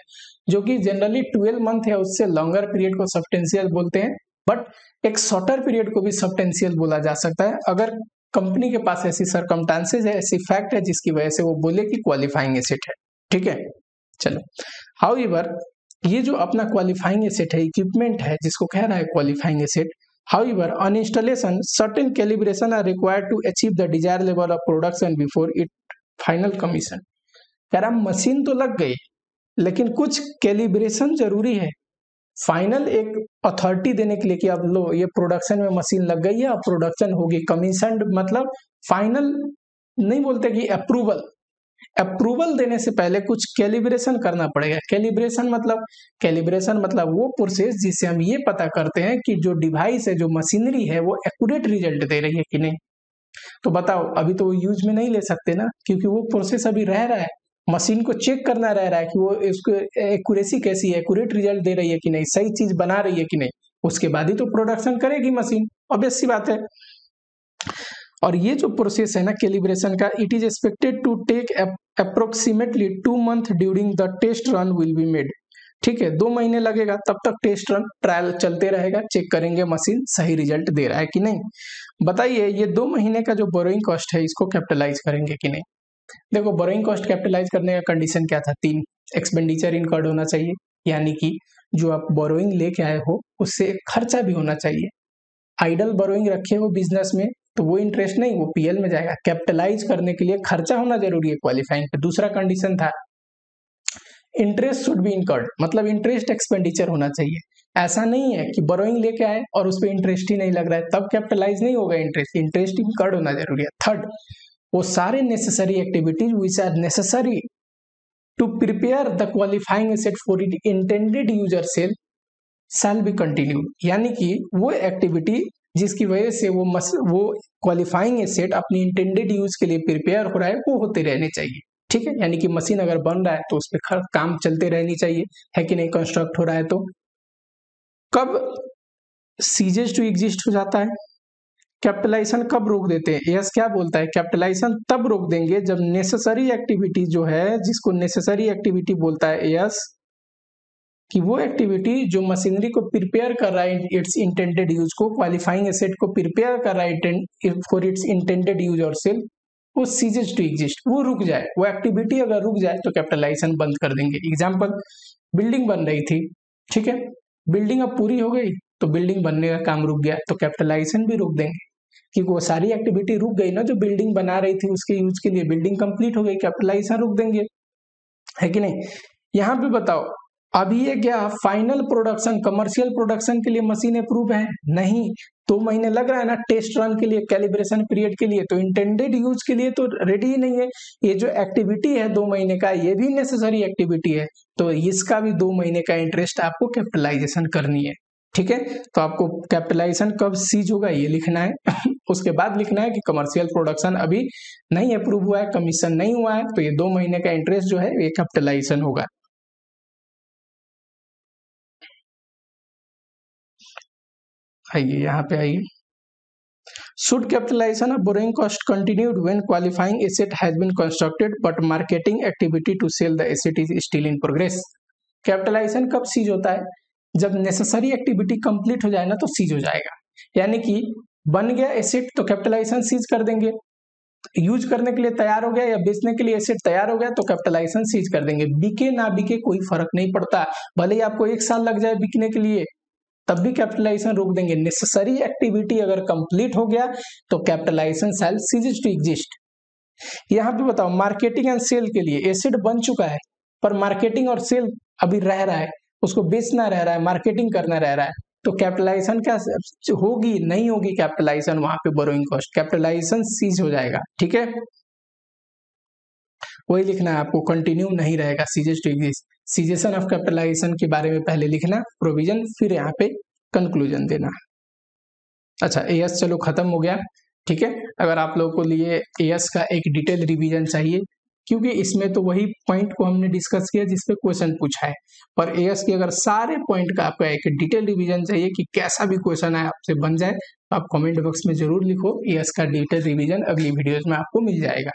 जो कि जनरली 12 मंथ या उससे लॉन्गर पीरियड को सब्सटेंशियल बोलते हैं, बट एक शॉर्टर पीरियड को भी सब्सटेंशियल बोला जा सकता है अगर कंपनी के पास ऐसी सर्कमस्टांसेस है, ऐसी फैक्ट है जिसकी वजह से वो बोले कि क्वालिफाइंग एसेट है। ठीक है, चलो। हाउएवर ये जो अपना क्वालिफाइंग एसेट है, इक्विपमेंट है जिसको कह रहा है qualifying asset, however on installation certain calibration are required to achieve the desired level of production before it final commission. कह रहा मशीन तो लग गई लेकिन कुछ कैलिब्रेशन जरूरी है फाइनल एक अथॉरिटी देने के लिए कि अब लो ये प्रोडक्शन में मशीन लग गई है, अब प्रोडक्शन होगी। कमीशनड मतलब फाइनल नहीं बोलते कि अप्रूवल, अप्रूवल देने से पहले कुछ कैलिब्रेशन करना पड़ेगा। कैलिब्रेशन मतलब वो प्रोसेस जिससे हम ये पता करते हैं कि जो डिवाइस है, जो मशीनरी है, वो एक्यूरेट रिजल्ट दे रही है कि नहीं। तो बताओ, अभी तो वो यूज में नहीं ले सकते ना, क्योंकि वो प्रोसेस अभी रह रहा है। मशीन को चेक करना रह रहा है कि वो इसको एक्यूरेसी कैसी है, एक्यूरेट रिजल्ट दे रही है कि नहीं, सही चीज बना रही है कि नहीं, उसके बाद ही तो प्रोडक्शन करेगी मशीन, ऑब्वियस सी बात है। और ये जो प्रोसेस है ना कैलिब्रेशन का, it is expected to take approximately 2 month during the test run will be made. ठीक है, 2 महीने लगेगा, तब तक टेस्ट रन ट्रायल चलते रहेगा, चेक करेंगे मशीन सही रिजल्ट दे रहा है कि नहीं। बताइए ये 2 महीने का जो बोरोइंग कॉस्ट है इसको कैपिटलाइज करेंगे कि नहीं। देखो बोरोइंग कॉस्ट कैपिटलाइज करने का कंडीशन क्या था, 3 एक्सपेंडिचर इनकर्ड होना चाहिए, यानी कि जो आप बोरोइंग लेके आए हो उससे खर्चा भी होना चाहिए। आइडल बोरोइंग रखे हो बिजनेस में तो वो इंटरेस्ट नहीं, वो पीएल में जाएगा। कैपिटलाइज करने के लिए खर्चा होना जरूरी है क्वालिफाइंग पे। दूसरा कंडीशन था इंटरेस्ट शुड बी इनकर्ड, मतलब इंटरेस्ट एक्सपेंडिचर होना चाहिए। ऐसा नहीं है कि बोरोइंग लेके आए और उस पर इंटरेस्ट ही नहीं लग रहा है, तब कैपिटलाइज नहीं होगा, इंटरेस्ट इनकर्ड होना जरूरी है। थर्ड, वो सारे necessary activities which are necessary to prepare the qualifying asset for it intended use or sale shall be continued, यानी कि वो एक्टिविटी जिसकी वजह से वो क्वालिफाइंग एसेट अपनी इंटेंडेड यूज के लिए प्रिपेयर हो रहा है वो होते रहने चाहिए। ठीक है, यानी कि मशीन अगर बन रहा है तो उस पर काम चलते रहनी चाहिए, है कि नहीं। कंस्ट्रक्ट हो रहा है तो कब सीजेस टू एग्जिस्ट हो जाता है, कैपिटलाइजेशन कब रोक देते हैं, यस क्या बोलता है, कैपिटलाइजेशन तब रोक देंगे जब नेसेसरी एक्टिविटी जो है, जिसको नेसेसरी एक्टिविटी बोलता है यस, कि वो एक्टिविटी जो मशीनरी को प्रिपेयर कर रहा है इट्स इंटेंडेड यूज को, क्वालिफाइंग एसेट को प्रिपेयर कर रहा है फॉर इट्स इंटेंडेड यूज और सेल, वो सीजेस टू एग्जिस्ट, वो रुक जाए। वो एक्टिविटी अगर रुक जाए तो कैपिटलाइजेशन बंद कर देंगे। एग्जाम्पल, बिल्डिंग बन रही थी, ठीक है, बिल्डिंग अब पूरी हो गई तो बिल्डिंग बनने का काम रुक गया तो कैपिटलाइजेशन भी रोक देंगे, क्योंकि वो सारी एक्टिविटी रुक गई ना जो बिल्डिंग बना रही थी उसके यूज के लिए। बिल्डिंग कंप्लीट हो गई, कैपिटलाइजेशन रुक देंगे, है कि नहीं। यहाँ पे बताओ, अभी ये क्या फाइनल प्रोडक्शन, कमर्शियल प्रोडक्शन के लिए मशीन अप्रूव है नहीं, 2 महीने लग रहा है ना टेस्ट रन के लिए, कैलिब्रेशन पीरियड के लिए, तो इंटेंडेड यूज के लिए तो रेडी ही नहीं है। ये जो एक्टिविटी है 2 महीने का, ये भी नेसेसरी एक्टिविटी है, तो इसका भी 2 महीने का इंटरेस्ट आपको कैपिटलाइजेशन करनी है। ठीक है, तो आपको कैपिटलाइजेशन कब सीज होगा ये लिखना है उसके बाद लिखना है कि कमर्शियल प्रोडक्शन अभी नहीं अप्रूव हुआ है, कमीशन नहीं हुआ है, तो ये 2 महीने का इंटरेस्ट जो है ये कैपिटलाइजेशन होगा। आइए यहाँ पे आइए, should capitalization of borrowing cost continued when qualifying asset has been constructed but marketing activity to sell the asset is still in progress। Capitalisation कब सीज होता है, जब नेसेसरी एक्टिविटी कंप्लीट हो जाए ना तो सीज हो जाएगा, यानी कि बन गया एसेट तो कैपिटलाइजेशन सीज कर देंगे, यूज करने के लिए तैयार हो गया या बेचने के लिए एसेट तैयार हो गया तो कैपिटलाइजेशन सीज कर देंगे। बिके ना बिके कोई फर्क नहीं पड़ता, भले ही आपको 1 साल लग जाए बिकने के लिए तब भी कैपिटलाइजेशन रोक देंगे। नेसेसरी एक्टिविटी अगर कंप्लीट हो गया तो capitalisation shall cease to exist. यहाँ पे बताओ, मार्केटिंग एंड सेल के लिए एसेट बन चुका है पर मार्केटिंग और सेल अभी रह रहा है, उसको बेचना रह रहा है, मार्केटिंग करना रह रहा है, तो कैपिटलाइजेशन क्या होगी, नहीं होगी कैपिटलाइजेशन, वहां पे बोरोइंग कॉस्ट, कैपिटलाइजेशन सीज हो जाएगा। ठीक है, वही लिखना है आपको, कंटिन्यू नहीं रहेगा, ceases to exist. Cessation of capitalisation के बारे में पहले लिखना, प्रोविजन, फिर यहाँ पे कंक्लूजन देना। अच्छा, एएस चलो खत्म हो गया। ठीक है, अगर आप लोगों को लिए एएस का एक डिटेल रिवीजन चाहिए क्योंकि इसमें तो वही पॉइंट को हमने डिस्कस किया जिस पे क्वेश्चन पूछा है। पर एएस के अगर सारे पॉइंट का आपका एक डिटेल रिवीजन चाहिए कि कैसा भी क्वेश्चन है आपसे बन जाए, तो आप कमेंट बॉक्स में जरूर लिखो, एएस का डिटेल रिवीजन अगली वीडियोज में आपको मिल जाएगा।